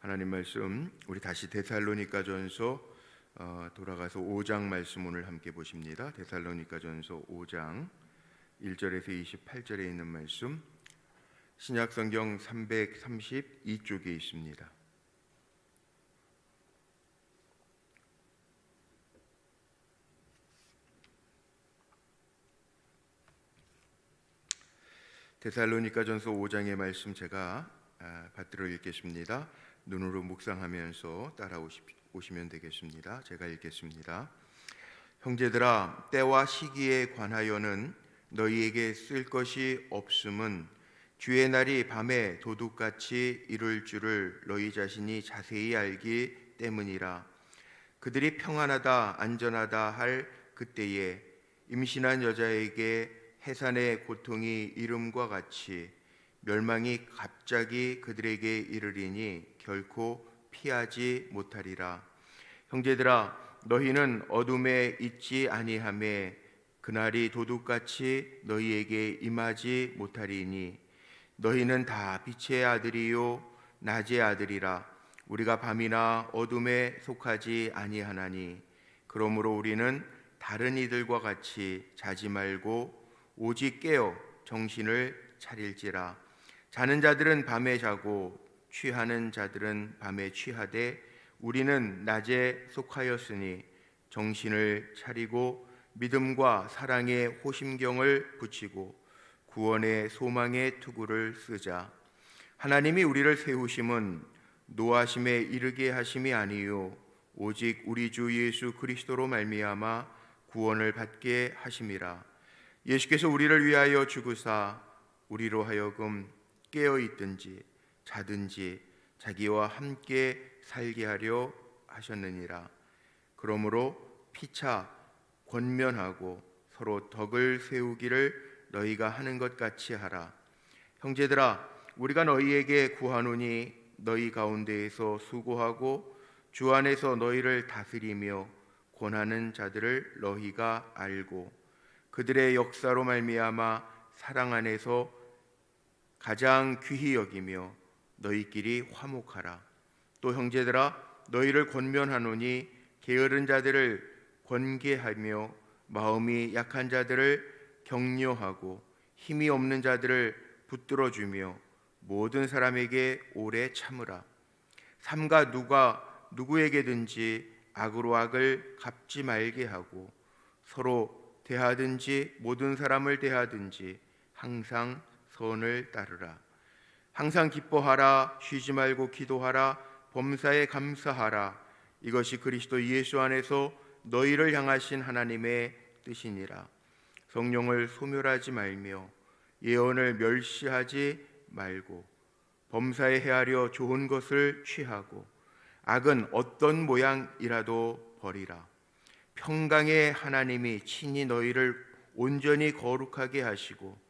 하나님 말씀 우리 다시 데살로니가전서 돌아가서 5장 말씀 오늘 함께 보십니다. 데살로니가전서 5장 1절에서 28절에 있는 말씀, 신약성경 332쪽에 있습니다. 데살로니가전서 5장의 말씀 제가 받들어 읽겠습니다. 눈으로 묵상하면서 따라오시면 되겠습니다. 제가 읽겠습니다. 형제들아, 때와 시기에 관하여는 너희에게 쓸 것이 없음은 주의 날이 밤에 도둑같이 이룰 줄을 너희 자신이 자세히 알기 때문이라. 그들이 평안하다 안전하다 할 그때에 임신한 여자에게 해산의 고통이 이름과 같이 멸망이 갑자기 그들에게 이르리니 결코 피하지 못하리라. 형제들아, 너희는 어둠에 있지 아니하매 그날이 도둑같이 너희에게 임하지 못하리니 너희는 다 빛의 아들이요 낮의 아들이라. 우리가 밤이나 어둠에 속하지 아니하나니 그러므로 우리는 다른 이들과 같이 자지 말고 오직 깨어 정신을 차릴지라. 자는 자들은 밤에 자고 취하는 자들은 밤에 취하되 우리는 낮에 속하였으니 정신을 차리고 믿음과 사랑의 호심경을 붙이고 구원의 소망의 투구를 쓰자. 하나님이 우리를 세우심은 노하심에 이르게 하심이 아니요 오직 우리 주 예수 그리스도로 말미암아 구원을 받게 하심이라. 예수께서 우리를 위하여 죽으사 우리로 하여금 깨어 있든지 자든지 자기와 함께 살게 하려 하셨느니라. 그러므로 피차 권면하고 서로 덕을 세우기를 너희가 하는 것 같이 하라. 형제들아, 우리가 너희에게 구하노니 너희 가운데에서 수고하고 주 안에서 너희를 다스리며 권하는 자들을 너희가 알고 그들의 역사로 말미암아 사랑 안에서 가장 귀히 여기며 너희끼리 화목하라. 또 형제들아, 너희를 권면하노니 게으른 자들을 권계하며 마음이 약한 자들을 격려하고 힘이 없는 자들을 붙들어주며 모든 사람에게 오래 참으라. 삼가 누가 누구에게든지 악으로 악을 갚지 말게 하고 서로 대하든지 모든 사람을 대하든지 항상 선을 따르라. 항상 기뻐하라. 쉬지 말고 기도하라. 범사에 감사하라. 이것이 그리스도 예수 안에서 너희를 향하신 하나님의 뜻이니라. 성령을 소멸하지 말며 예언을 멸시하지 말고 범사에 헤아려 좋은 것을 취하고 악은 어떤 모양이라도 버리라. 평강의 하나님이 친히 너희를 온전히 거룩하게 하시고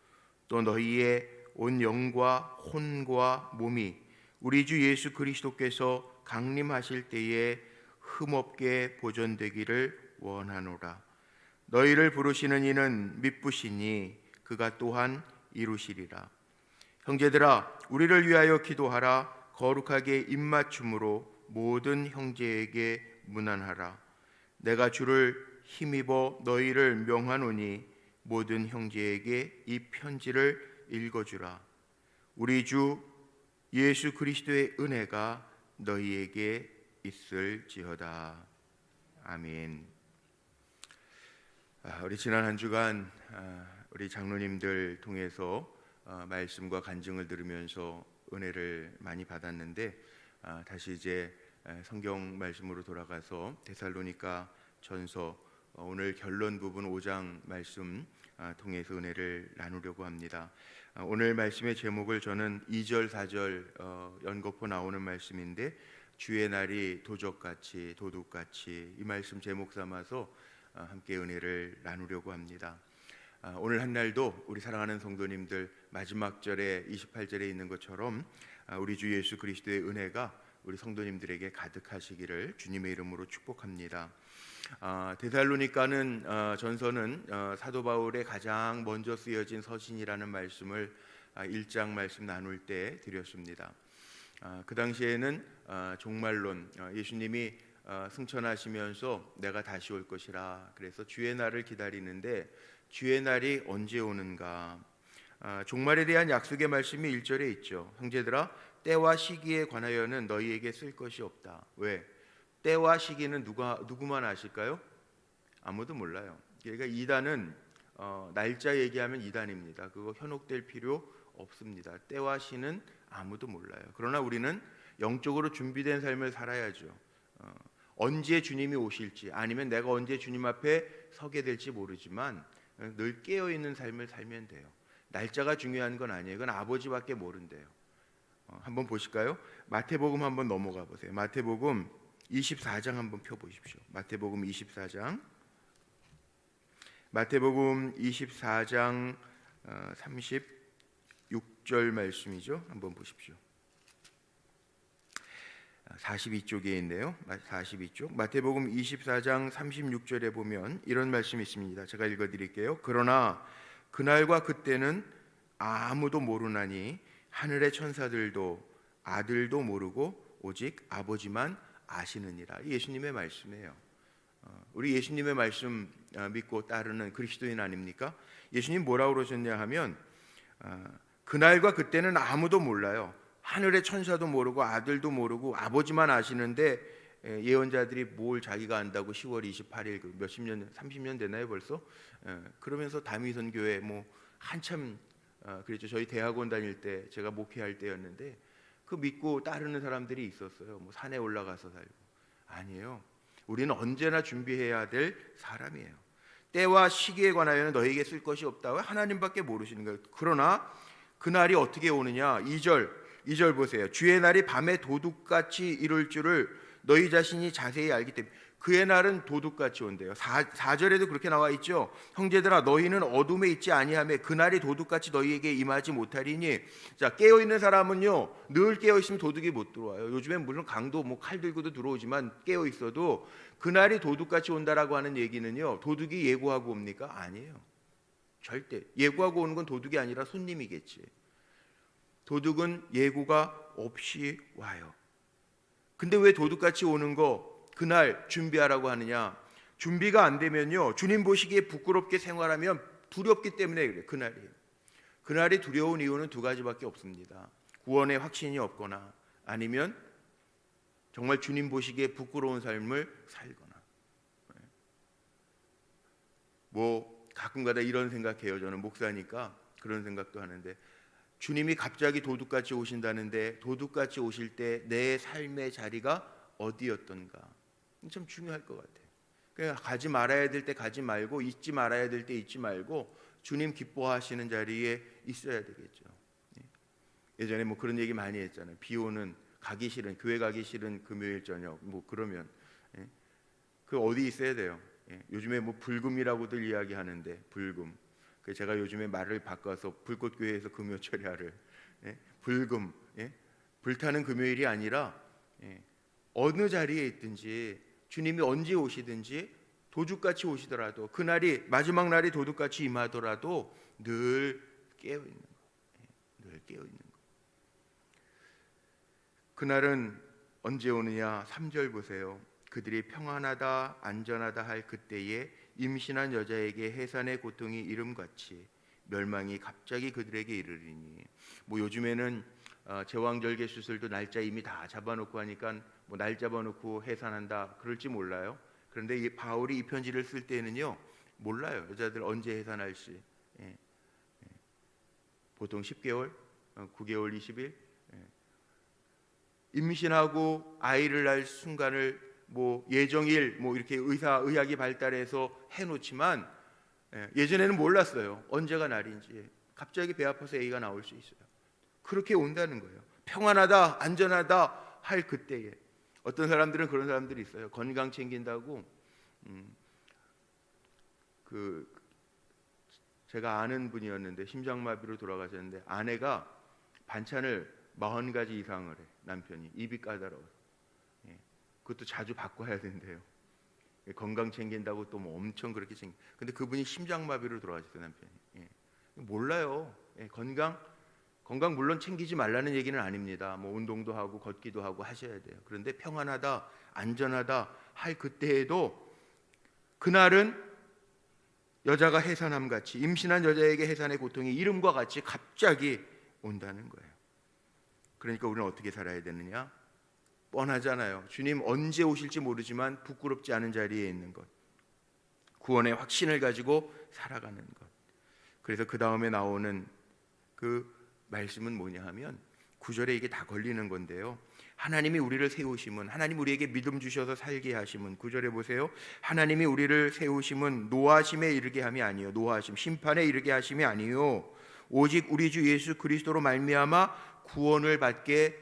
또 너희의 온 영과 혼과 몸이 우리 주 예수 그리스도께서 강림하실 때에 흠없게 보존되기를 원하노라. 너희를 부르시는 이는 미쁘시니 그가 또한 이루시리라. 형제들아, 우리를 위하여 기도하라. 거룩하게 입맞춤으로 모든 형제에게 문안하라. 내가 주를 힘입어 너희를 명하노니 모든 형제에게 이 편지를 읽어주라. 우리 주 예수 그리스도의 은혜가 너희에게 있을지어다. 아멘. 우리 지난 한 주간 우리 장로님들 통해서 말씀과 간증을 들으면서 은혜를 많이 받았는데 다시 이제 성경 말씀으로 돌아가서 데살로니가 전서 오늘 결론 부분 5장 말씀 통해서 은혜를 나누려고 합니다. 오늘 말씀의 제목을 저는 2절 4절 연거푸 나오는 말씀인데 주의 날이 도적같이 도둑같이 이 말씀 제목 삼아서 함께 은혜를 나누려고 합니다. 오늘 한 날도 우리 사랑하는 성도님들 마지막 절에 28절에 있는 것처럼 우리 주 예수 그리스도의 은혜가 우리 성도님들에게 가득하시기를 주님의 이름으로 축복합니다. 데살로니가는 전서는 사도 바울의 가장 먼저 쓰여진 서신이라는 말씀을 1장 말씀 나눌 때 드렸습니다. 그 당시에는 종말론, 예수님이 승천하시면서 내가 다시 올 것이라 그래서 주의 날을 기다리는데 주의 날이 언제 오는가? 종말에 대한 약속의 말씀이 1절에 있죠. 형제들아, 때와 시기에 관하여는 너희에게 쓸 것이 없다. 왜? 때와 시기는 누구만 아실까요? 아무도 몰라요. 그러니까 이단은 날짜 얘기하면 이단입니다. 그거 현혹될 필요 없습니다. 때와 시는 아무도 몰라요. 그러나 우리는 영적으로 준비된 삶을 살아야죠. 언제 주님이 오실지 아니면 내가 언제 주님 앞에 서게 될지 모르지만 늘 깨어 있는 삶을 살면 돼요. 날짜가 중요한 건 아니에요. 그건 아버지밖에 모른대요. 한번 보실까요? 마태복음 한번 넘어가 보세요. 마태복음 24장 한번 펴 보십시오. 마태복음 24장. 마태복음 24장 36절 말씀이죠. 한번 보십시오. 42쪽에 있네요. 42쪽. 마태복음 24장 36절에 보면 이런 말씀이 있습니다. 제가 읽어 드릴게요. 그러나 그날과 그때는 아무도 모르나니 하늘의 천사들도 아들도 모르고 오직 아버지만 아시느니라. 예수님의 말씀이에요. 우리 예수님의 말씀 믿고 따르는 그리스도인 아닙니까? 예수님 뭐라고 그러셨냐 하면 그날과 그때는 아무도 몰라요. 하늘의 천사도 모르고 아들도 모르고 아버지만 아시는데 예언자들이 뭘 자기가 안다고 10월 28일 몇십 년 30년 되나요 벌써? 그러면서 다미선 교회 뭐 한참 그랬죠. 저희 대학원 다닐 때 제가 목회할 때였는데 그 믿고 따르는 사람들이 있었어요. 뭐 산에 올라가서 살고. 아니에요. 우리는 언제나 준비해야 될 사람이에요. 때와 시기에 관하여는 너희에게 쓸 것이 없다고 하나님밖에 모르시는 거예요. 그러나 그날이 어떻게 오느냐? 2절 보세요. 주의 날이 밤에 도둑같이 이룰 줄을 너희 자신이 자세히 알기 때문에. 그의 날은 도둑같이 온대요. 4절에도 그렇게 나와 있죠. 형제들아 너희는 어둠에 있지 아니하며 그날이 도둑같이 너희에게 임하지 못하리니. 자, 깨어있는 사람은요 늘 깨어있으면 도둑이 못 들어와요. 요즘엔 물론 강도 뭐 칼 들고도 들어오지만 깨어있어도 그날이 도둑같이 온다라고 하는 얘기는요 도둑이 예고하고 옵니까? 아니에요. 절대 예고하고 오는 건 도둑이 아니라 손님이겠지. 도둑은 예고가 없이 와요. 근데 왜 도둑같이 오는 거 그날 준비하라고 하느냐? 준비가 안 되면요 주님 보시기에 부끄럽게 생활하면 두렵기 때문에 그래. 그날이 두려운 이유는 두 가지밖에 없습니다. 구원의 확신이 없거나 아니면 정말 주님 보시기에 부끄러운 삶을 살거나. 뭐 가끔가다 이런 생각해요. 저는 목사니까 그런 생각도 하는데 주님이 갑자기 도둑같이 오신다는데 도둑같이 오실 때 내 삶의 자리가 어디였던가 참 중요할 것 같아요. 그러니까 가지 말아야 될 때 가지 말고 잊지 말아야 될 때 잊지 말고 주님 기뻐하시는 자리에 있어야 되겠죠. 예전에 뭐 그런 얘기 많이 했잖아요. 비 오는 가기 싫은 교회 가기 싫은 금요일 저녁 뭐 그러면 그 어디 있어야 돼요. 요즘에 뭐 불금이라고들 이야기하는데 불금. 제가 요즘에 말을 바꿔서 불꽃교회에서 금요 철야를 불금 불타는 금요일이 아니라 어느 자리에 있든지 주님이 언제 오시든지 도둑같이 오시더라도 그날이 마지막 날이 도둑같이 임하더라도 늘 깨어 있는 거, 늘 깨어 있는 거. 그날은 언제 오느냐? 3절 보세요. 그들이 평안하다 안전하다 할 그때에 임신한 여자에게 해산의 고통이 이름같이 멸망이 갑자기 그들에게 이르리니. 뭐 요즘에는 제왕절개 수술도 날짜 이미 다 잡아놓고 하니까 뭐 날 잡아놓고 해산한다 그럴지 몰라요. 그런데 이 바울이 이 편지를 쓸 때는요 몰라요. 여자들 언제 해산할지. 보통 10개월, 9개월, 20일. 임신하고 아이를 낳을 순간을 뭐 예정일 뭐 이렇게 의학이 발달해서 해놓지만 예전에는 몰랐어요. 언제가 날인지. 갑자기 배 아파서 애가 나올 수 있어요. 그렇게 온다는 거예요. 평안하다 안전하다 할 그때에. 어떤 사람들은 그런 사람들이 있어요. 건강 챙긴다고 제가 아는 분이었는데 심장마비로 돌아가셨는데 아내가 반찬을 40가지 이상을 해. 남편이 입이 까다로워서. 그것도 자주 바꿔야 된대요. 건강 챙긴다고 또 뭐 엄청 그렇게 근데 그분이 심장마비로 돌아가셨어요. 남편이. 몰라요. 건강 건강 물론 챙기지 말라는 얘기는 아닙니다. 뭐 운동도 하고 걷기도 하고 하셔야 돼요. 그런데 평안하다, 안전하다 할 그때에도 그날은 여자가 해산함 같이, 임신한 여자에게 해산의 고통이 이름과 같이 갑자기 온다는 거예요. 그러니까 우리는 어떻게 살아야 되느냐? 뻔하잖아요. 주님 언제 오실지 모르지만 부끄럽지 않은 자리에 있는 것, 구원의 확신을 가지고 살아가는 것. 그래서 그 다음에 나오는 그 말씀은 뭐냐 하면 9절에 이게 다 걸리는 건데요. 하나님이 우리를 세우심은, 하나님 우리에게 믿음 주셔서 살게 하심은, 9절에 보세요. 하나님이 우리를 세우심은 노하심에 이르게 함이 아니요, 노하심, 심판에 이르게 하심이 아니요, 오직 우리 주 예수 그리스도로 말미암아 구원을 받게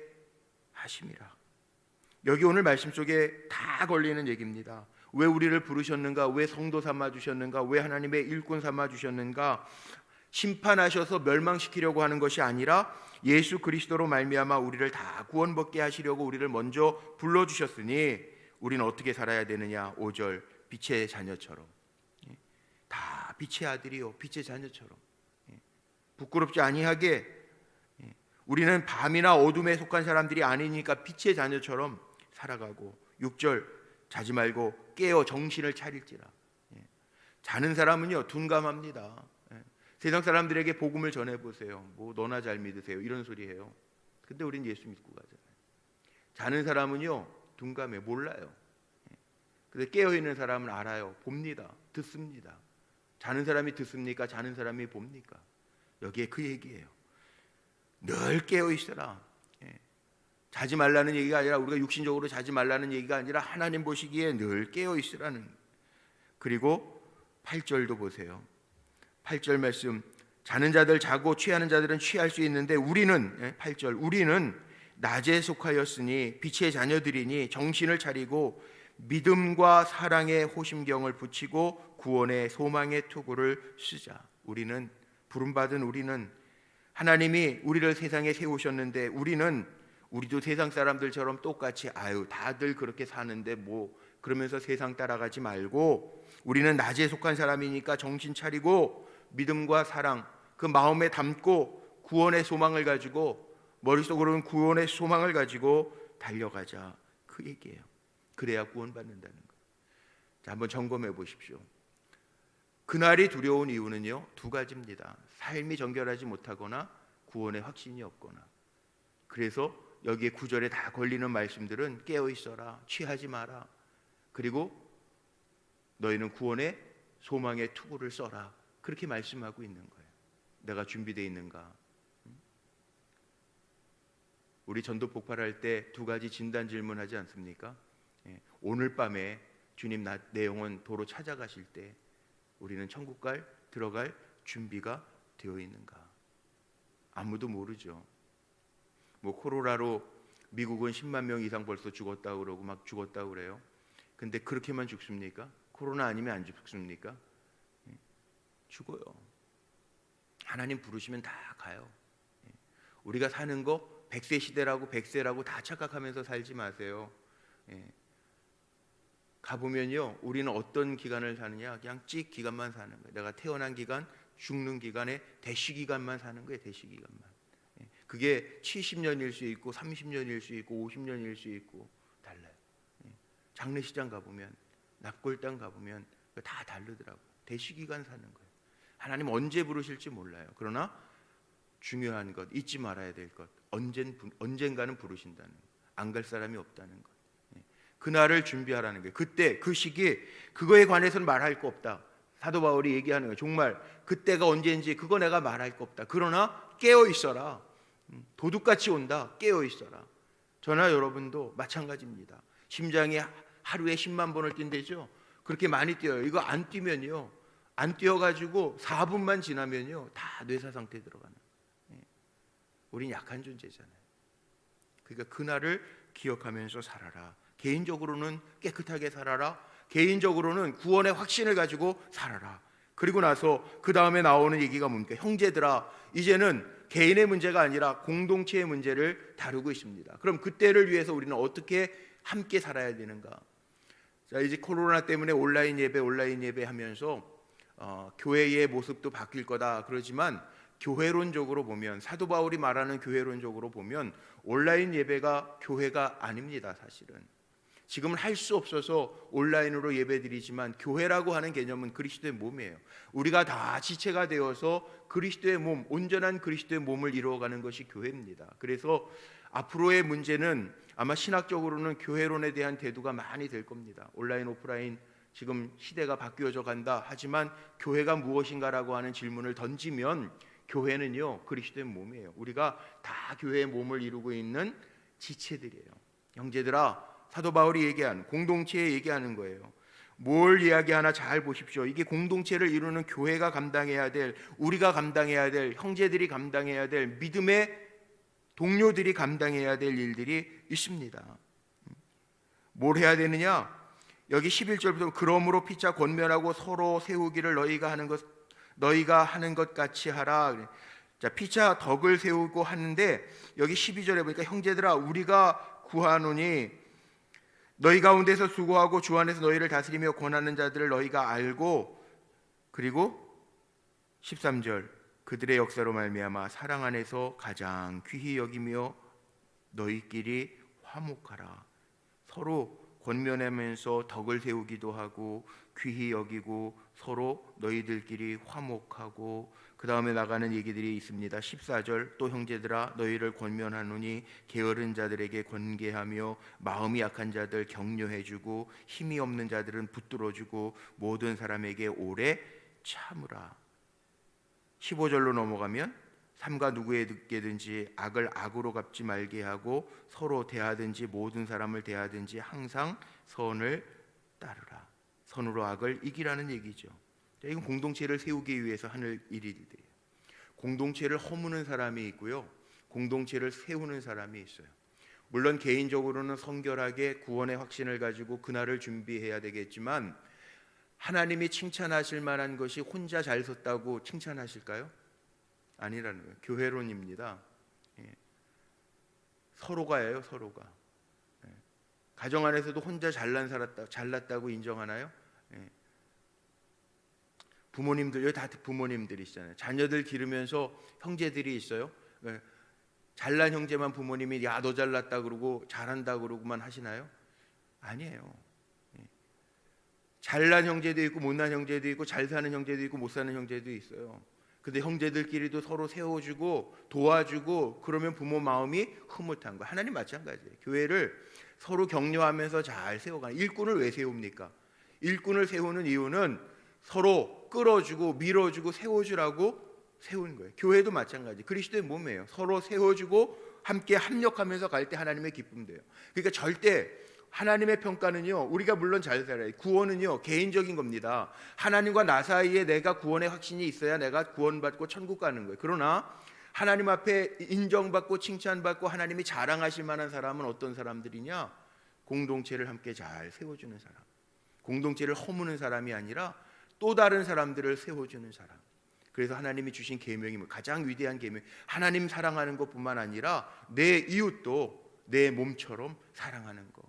하심이라. 여기 오늘 말씀 속에 다 걸리는 얘기입니다. 왜 우리를 부르셨는가? 왜 성도 삼아 주셨는가? 왜 하나님의 일꾼 삼아 주셨는가? 심판하셔서 멸망시키려고 하는 것이 아니라 예수 그리스도로 말미암아 우리를 다 구원받게 하시려고 우리를 먼저 불러주셨으니 우리는 어떻게 살아야 되느냐? 5절, 빛의 자녀처럼, 다 빛의 아들이요 빛의 자녀처럼 부끄럽지 아니하게, 우리는 밤이나 어둠에 속한 사람들이 아니니까 빛의 자녀처럼 살아가고, 6절, 자지 말고 깨어 정신을 차릴지라. 자는 사람은요 둔감합니다. 세상 사람들에게 복음을 전해보세요. 뭐 너나 잘 믿으세요 이런 소리해요. 근데 우린 예수 믿고 가잖아요. 자는 사람은요 둔감해, 몰라요. 근데 깨어있는 사람은 알아요. 봅니다. 듣습니다. 자는 사람이 듣습니까? 자는 사람이 봅니까? 여기에 그 얘기예요. 늘 깨어있어라. 자지 말라는 얘기가 아니라, 우리가 육신적으로 자지 말라는 얘기가 아니라 하나님 보시기에 늘 깨어있으라는. 그리고 8절도 보세요. 8절 말씀, 자는 자들 자고 취하는 자들은 취할 수 있는데 우리는, 8절, 우리는 낮에 속하였으니 빛의 자녀들이니 정신을 차리고 믿음과 사랑의 호심경을 붙이고 구원의 소망의 투구를 쓰자. 우리는, 부름받은 우리는, 하나님이 우리를 세상에 세우셨는데 우리도 세상 사람들처럼 똑같이 아유 다들 그렇게 사는데 뭐 그러면서 세상 따라가지 말고, 우리는 낮에 속한 사람이니까 정신 차리고 믿음과 사랑 그 마음에 담고 구원의 소망을 가지고, 머릿속으로는 구원의 소망을 가지고 달려가자, 그 얘기예요. 그래야 구원받는다는 거예요. 자, 한번 점검해 보십시오. 그날이 두려운 이유는요 두 가지입니다. 삶이 정결하지 못하거나 구원의 확신이 없거나. 그래서 여기에 9절에 다 걸리는 말씀들은 깨어 있어라, 취하지 마라, 그리고 너희는 구원의 소망의 투구를 써라, 그렇게 말씀하고 있는 거예요. 내가 준비되어 있는가? 우리 전도 폭발할 때 두 가지 진단 질문하지 않습니까? 오늘 밤에 주님 내 영혼 도로 찾아가실 때 우리는 천국 들어갈 준비가 되어 있는가? 아무도 모르죠. 뭐 코로나로 미국은 10만 명 이상 벌써 죽었다고 그러고 막 죽었다고 그래요. 근데 그렇게만 죽습니까? 코로나 아니면 안 죽습니까? 죽어요. 하나님 부르시면 다 가요. 우리가 사는 거 100세 시대라고 100세라고 다 착각하면서 살지 마세요. 가보면요 우리는 어떤 기간을 사느냐, 그냥 찍 기간만 사는 거예요. 내가 태어난 기간, 죽는 기간에 대시 기간만 사는 거예요. 대시 기간만. 그게 70년일 수 있고 30년일 수 있고 50년일 수 있고 달라요. 장례시장 가보면, 납골당 가보면 다 다르더라고요. 대시기간 사는 거예요. 하나님 언제 부르실지 몰라요. 그러나 중요한 것, 잊지 말아야 될 것, 언젠가는 부르신다는 것, 안 갈 사람이 없다는 것, 그날을 준비하라는 거예요. 그때 그 시기, 그거에 관해서는 말할 거 없다. 사도 바울이 얘기하는 거예요. 정말 그때가 언제인지 그거 내가 말할 거 없다. 그러나 깨어 있어라. 도둑같이 온다. 깨어 있어라. 저나 여러분도 마찬가지입니다. 심장이 하루에 10만 번을 뛴대죠. 그렇게 많이 뛰어요. 이거 안 뛰면요, 안 뛰어가지고 4분만 지나면요 다 뇌사 상태에 들어가는. 우린 약한 존재잖아요. 그러니까 그날을 기억하면서 살아라. 개인적으로는 깨끗하게 살아라. 개인적으로는 구원의 확신을 가지고 살아라. 그리고 나서 그 다음에 나오는 얘기가 뭡니까? 형제들아, 이제는 개인의 문제가 아니라 공동체의 문제를 다루고 있습니다. 그럼 그때를 위해서 우리는 어떻게 함께 살아야 되는가? 자, 이제 코로나 때문에 온라인 예배 하면서 교회의 모습도 바뀔 거다 그러지만 교회론적으로 보면, 사도 바울이 말하는 교회론적으로 보면 온라인 예배가 교회가 아닙니다. 사실은 지금은 할 수 없어서 온라인으로 예배드리지만 교회라고 하는 개념은 그리스도의 몸이에요. 우리가 다 지체가 되어서 그리스도의 몸, 온전한 그리스도의 몸을 이루어가는 것이 교회입니다. 그래서 앞으로의 문제는 아마 신학적으로는 교회론에 대한 대두가 많이 될 겁니다. 온라인, 오프라인 지금 시대가 바뀌어져 간다. 하지만 교회가 무엇인가라고 하는 질문을 던지면 교회는요, 그리스도의 몸이에요. 우리가 다 교회의 몸을 이루고 있는 지체들이에요. 형제들아, 사도 바울이 얘기하는 공동체에 얘기하는 거예요. 뭘 이야기하나 잘 보십시오. 이게 공동체를 이루는 교회가 감당해야 될, 우리가 감당해야 될, 형제들이 감당해야 될, 믿음의 동료들이 감당해야 될 일들이 있습니다. 뭘 해야 되느냐? 여기 11절부터 그러므로 피차 권면하고 서로 세우기를 너희가 하는 것 같이 하라. 자, 피차 덕을 세우고 하는데 여기 12절에 보니까 형제들아 우리가 구하노니 너희 가운데서 수고하고 주 안에서 너희를 다스리며 권하는 자들을 너희가 알고, 그리고 13절 그들의 역사로 말미암아 사랑 안에서 가장 귀히 여기며 너희끼리 화목하라. 서로 권면하면서 덕을 세우기도 하고 귀히 여기고 서로 너희들끼리 화목하고, 그 다음에 나가는 얘기들이 있습니다. 14절 또 형제들아 너희를 권면하노니 게으른 자들에게 권계하며 마음이 약한 자들 격려해주고 힘이 없는 자들은 붙들어주고 모든 사람에게 오래 참으라. 15절로 넘어가면 삼가 누구에게든지 악을 악으로 갚지 말게 하고 서로 대하든지 모든 사람을 대하든지 항상 선을 따르라. 선으로 악을 이기라는 얘기죠. 이건 공동체를 세우기 위해서 하는 일들이에요. 공동체를 허무는 사람이 있고요, 공동체를 세우는 사람이 있어요. 물론 개인적으로는 성결하게 구원의 확신을 가지고 그날을 준비해야 되겠지만 하나님이 칭찬하실 만한 것이 혼자 잘 섰다고 칭찬하실까요? 아니라는 거예요. 교회론입니다. 서로가예요, 서로가. 가정 안에서도 혼자 잘났다고 인정하나요? 부모님들, 여기 다 부모님들이시잖아요. 자녀들 기르면서 형제들이 있어요. 잘난 형제만 부모님이 야 너 잘났다 그러고 잘한다 그러고만 하시나요? 아니에요. 잘난 형제도 있고 못난 형제도 있고 잘 사는 형제도 있고 못 사는 형제도 있어요. 근데 형제들끼리도 서로 세워주고 도와주고 그러면 부모 마음이 흐뭇한 거예요. 하나님 마찬가지예요. 교회를 서로 격려하면서 잘 세워가는, 일꾼을 왜 세웁니까? 일꾼을 세우는 이유는 서로 끌어주고 밀어주고 세워주라고 세우는 거예요. 교회도 마찬가지. 그리스도의 몸이에요. 서로 세워주고 함께 합력하면서 갈 때 하나님의 기쁨 돼요. 그러니까 절대 하나님의 평가는요, 우리가 물론 잘 살아요. 구원은요 개인적인 겁니다. 하나님과 나 사이에 내가 구원의 확신이 있어야 내가 구원받고 천국 가는 거예요. 그러나 하나님 앞에 인정받고 칭찬받고 하나님이 자랑하실 만한 사람은 어떤 사람들이냐? 공동체를 함께 잘 세워주는 사람, 공동체를 허무는 사람이 아니라 또 다른 사람들을 세워주는 사람. 그래서 하나님이 주신 계명이 가장 위대한 계명, 하나님 사랑하는 것뿐만 아니라 내 이웃도 내 몸처럼 사랑하는 것.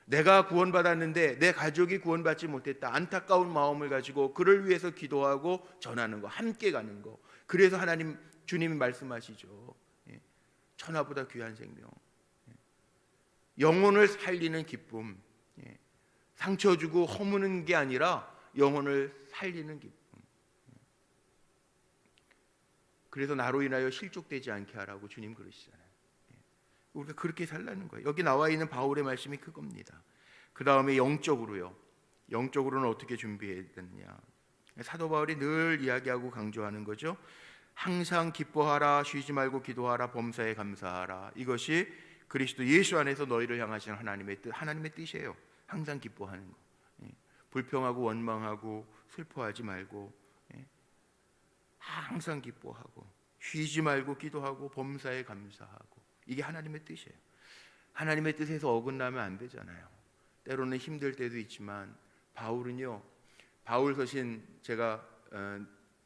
내가 구원받았는데 내 가족이 구원받지 못했다, 안타까운 마음을 가지고 그를 위해서 기도하고 전하는 거, 함께 가는 거. 그래서 하나님 주님이 말씀하시죠. 천하보다 귀한 생명, 영혼을 살리는 기쁨, 상처 주고 허무는 게 아니라 영혼을 살리는 기쁨. 그래서 나로 인하여 실족되지 않게 하라고 주님 그러시잖아요. 우리가 그렇게 살라는 거예요. 여기 나와 있는 바울의 말씀이 그겁니다. 그 다음에 영적으로요. 영적으로는 어떻게 준비해야 되느냐? 사도 바울이 늘 이야기하고 강조하는 거죠. 항상 기뻐하라, 쉬지 말고 기도하라, 범사에 감사하라. 이것이 그리스도 예수 안에서 너희를 향하신 하나님의 뜻, 하나님의 뜻이에요. 항상 기뻐하는 거. 불평하고 원망하고 슬퍼하지 말고 항상 기뻐하고 쉬지 말고 기도하고 범사에 감사하고, 이게 하나님의 뜻이에요. 하나님의 뜻에서 어긋나면 안 되잖아요. 때로는 힘들 때도 있지만 바울은요, 바울 서신 제가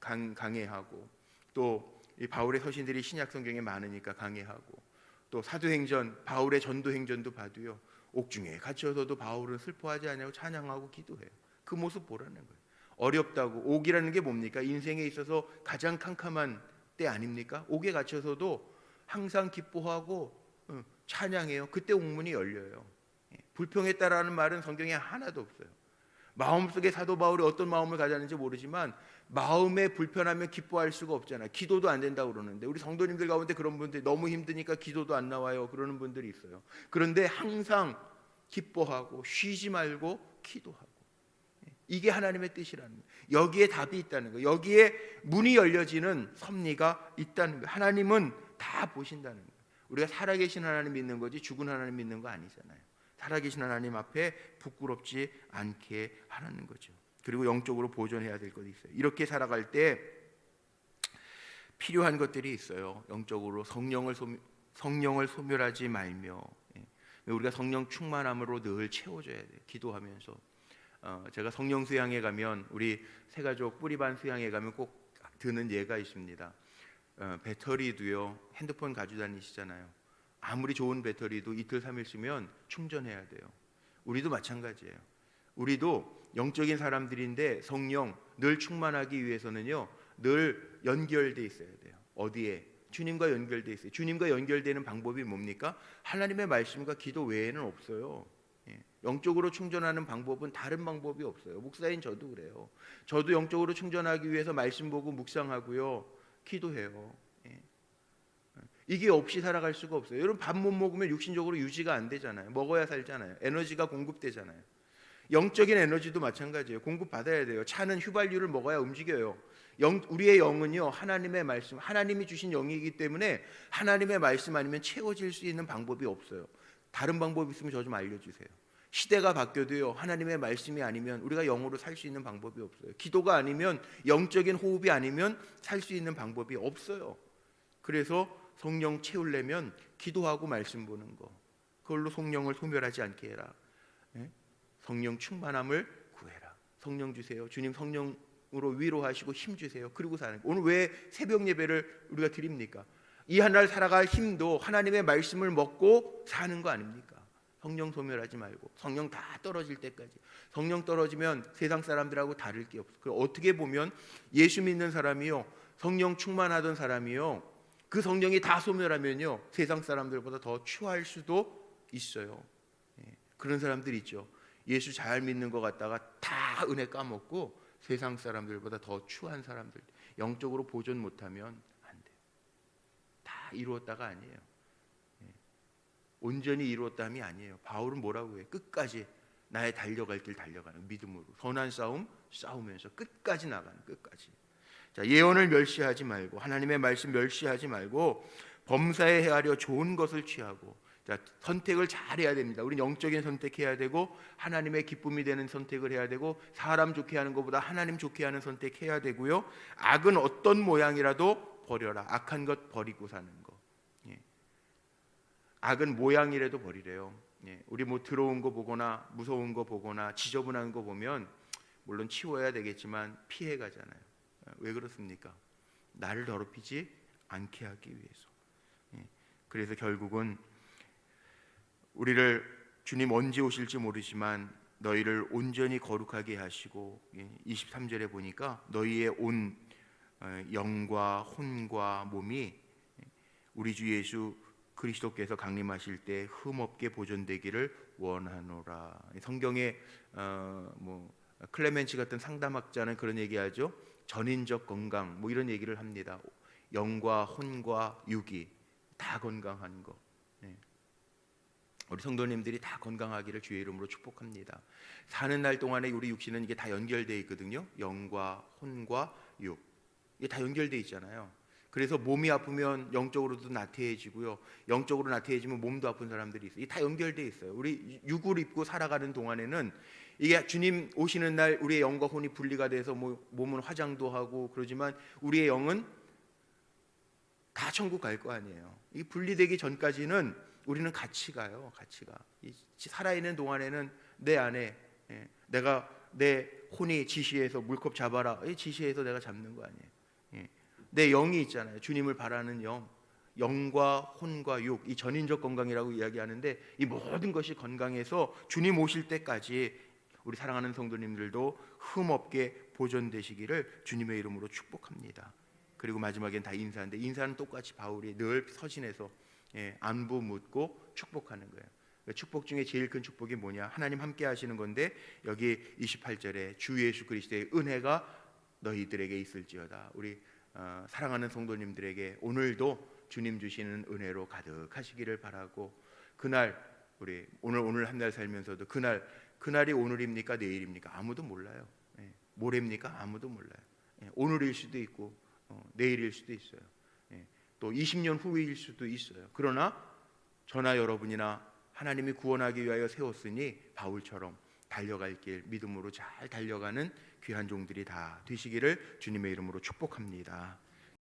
강해하고 또 이 바울의 서신들이 신약 성경에 많으니까 강해하고, 또 사도행전 바울의 전도행전도 봐도요, 옥중에 갇혀서도 바울은 슬퍼하지 않냐고 찬양하고 기도해요. 그 모습 보라는 거예요. 어렵다고, 옥이라는 게 뭡니까? 인생에 있어서 가장 캄캄한 때 아닙니까? 옥에 갇혀서도 항상 기뻐하고 찬양해요. 그때 옥문이 열려요. 불평했다라는 말은 성경에 하나도 없어요. 마음속에 사도 바울이 어떤 마음을 가졌는지 모르지만 마음에 불편하면 기뻐할 수가 없잖아요. 기도도 안 된다고 그러는데 우리 성도님들 가운데 그런 분들이 너무 힘드니까 기도도 안 나와요 그러는 분들이 있어요. 그런데 항상 기뻐하고 쉬지 말고 기도하고, 이게 하나님의 뜻이라는 거예요. 여기에 답이 있다는 거예요. 여기에 문이 열려지는 섭리가 있다는 거예요. 하나님은 다 보신다는 거예요. 우리가 살아계신 하나님 믿는 거지 죽은 하나님 믿는 거 아니잖아요. 살아계신 하나님 앞에 부끄럽지 않게 하라는 거죠. 그리고 영적으로 보존해야 될 것이 있어요. 이렇게 살아갈 때 필요한 것들이 있어요. 영적으로 성령을 소멸하지 말며, 우리가 성령 충만함으로 늘 채워줘야 돼요. 기도하면서. 제가 성령 수양에 가면, 우리 새가족 뿌리반 수양에 가면 꼭 드는 예가 있습니다. 배터리도요, 핸드폰 가지고 다니시잖아요. 아무리 좋은 배터리도 이틀 3일 쓰면 충전해야 돼요. 우리도 마찬가지예요. 우리도 영적인 사람들인데 성령 늘 충만하기 위해서는요, 늘 연결돼 있어야 돼요. 어디에? 주님과 연결돼 있어요. 주님과 연결되는 방법이 뭡니까? 하나님의 말씀과 기도 외에는 없어요. 영적으로 충전하는 방법은 다른 방법이 없어요. 목사인 저도 그래요. 저도 영적으로 충전하기 위해서 말씀 보고 묵상하고요, 기도해요. 이게 없이 살아갈 수가 없어요. 여러분, 밥 못 먹으면 육신적으로 유지가 안 되잖아요. 먹어야 살잖아요. 에너지가 공급되잖아요. 영적인 에너지도 마찬가지예요. 공급받아야 돼요. 차는 휘발유를 먹어야 움직여요. 우리의 영은요, 하나님의 말씀, 하나님이 주신 영이기 때문에 하나님의 말씀 아니면 채워질 수 있는 방법이 없어요. 다른 방법이 있으면 저 좀 알려주세요. 시대가 바뀌어도요, 하나님의 말씀이 아니면 우리가 영으로 살 수 있는 방법이 없어요. 기도가 아니면, 영적인 호흡이 아니면 살 수 있는 방법이 없어요. 그래서 성령 채우려면 기도하고 말씀 보는 거, 그걸로 성령을 소멸하지 않게 해라. 성령 충만함을 구해라. 성령 주세요. 주님 성령으로 위로하시고 힘 주세요. 그리고 사는 거. 오늘 왜 새벽 예배를 우리가 드립니까? 이 한 날 살아갈 힘도 하나님의 말씀을 먹고 사는 거 아닙니까? 성령 소멸하지 말고, 성령 다 떨어질 때까지. 성령 떨어지면 세상 사람들하고 다를 게 없어요. 어떻게 보면 예수 믿는 사람이요, 성령 충만하던 사람이요, 그 성령이 다 소멸하면요, 세상 사람들보다 더 추할 수도 있어요. 그런 사람들 있죠. 예수 잘 믿는 것 같다가 다 은혜 까먹고 세상 사람들보다 더 추한 사람들, 영적으로 보존 못하면 안 돼요. 다 이루었다가 아니에요. 온전히 이루었다함이 아니에요. 바울은 뭐라고 해요? 끝까지 나의 달려갈 길 달려가는 믿음으로 선한 싸움 싸우면서 끝까지 나가는, 끝까지. 자, 예언을 멸시하지 말고, 하나님의 말씀 멸시하지 말고, 범사에 헤아려 좋은 것을 취하고. 자, 선택을 잘 해야 됩니다. 우리는 영적인 선택해야 되고, 하나님의 기쁨이 되는 선택을 해야 되고, 사람 좋게 하는 것보다 하나님 좋게 하는 선택해야 되고요. 악은 어떤 모양이라도 버려라. 악한 것 버리고 사는 거. 악은 모양이라도 버리래요. 우리 뭐 들어온 거 보거나 무서운 거 보거나 지저분한 거 보면 물론 치워야 되겠지만 피해 가잖아요. 왜 그렇습니까? 나를 더럽히지 않게 하기 위해서. 그래서 결국은 우리를, 주님 언제 오실지 모르지만 너희를 온전히 거룩하게 하시고, 23절에 보니까 너희의 온 영과 혼과 몸이 우리 주 예수 그리스도께서 강림하실 때 흠없게 보존되기를 원하노라. 성경에 클레멘치 같은 상담학자는 그런 얘기하죠. 전인적 건강, 뭐 이런 얘기를 합니다. 영과 혼과 육이 다 건강한 거. 우리 성도님들이 다 건강하기를 주의 이름으로 축복합니다. 사는 날 동안에 우리 육신은 이게 다 연결되어 있거든요. 영과 혼과 육, 이게 다 연결되어 있잖아요. 그래서 몸이 아프면 영적으로도 나태해지고요, 영적으로 나태해지면 몸도 아픈 사람들이 있어요. 이게 다 연결되어 있어요. 우리 육을 입고 살아가는 동안에는 이게 주님 오시는 날 우리의 영과 혼이 분리가 돼서 몸은 화장도 하고 그러지만 우리의 영은 다 천국 갈 거 아니에요. 이 분리되기 전까지는 우리는 같이 가요. 같이 가. 살아있는 동안에는 내 안에, 내가 내 혼이 지시해서 물컵 잡아라, 지시해서 내가 잡는 거 아니에요. 내 영이 있잖아요. 주님을 바라는 영, 영과 혼과 육, 이 전인적 건강이라고 이야기하는데, 이 모든 것이 건강해서 주님 오실 때까지 우리 사랑하는 성도님들도 흠없게 보존되시기를 주님의 이름으로 축복합니다. 그리고 마지막엔 다 인사인데 인사는 똑같이 바울이 늘 서신해서 안부 묻고 축복하는 거예요. 축복 중에 제일 큰 축복이 뭐냐? 하나님 함께 하시는 건데 여기 28절에 주 예수 그리스도의 은혜가 너희들에게 있을지어다. 우리 사랑하는 성도님들에게 오늘도 주님 주시는 은혜로 가득하시기를 바라고, 그날 우리 오늘 한 달 살면서도 그날이 오늘입니까 내일입니까 아무도 몰라요. 모레입니까 아무도 몰라요. 오늘일 수도 있고 내일일 수도 있어요. 또 20년 후일 수도 있어요. 그러나 저나 여러분이나 하나님이 구원하기 위하여 세웠으니 바울처럼 달려갈 길 믿음으로 잘 달려가는 귀한 종들이 다 되시기를 주님의 이름으로 축복합니다.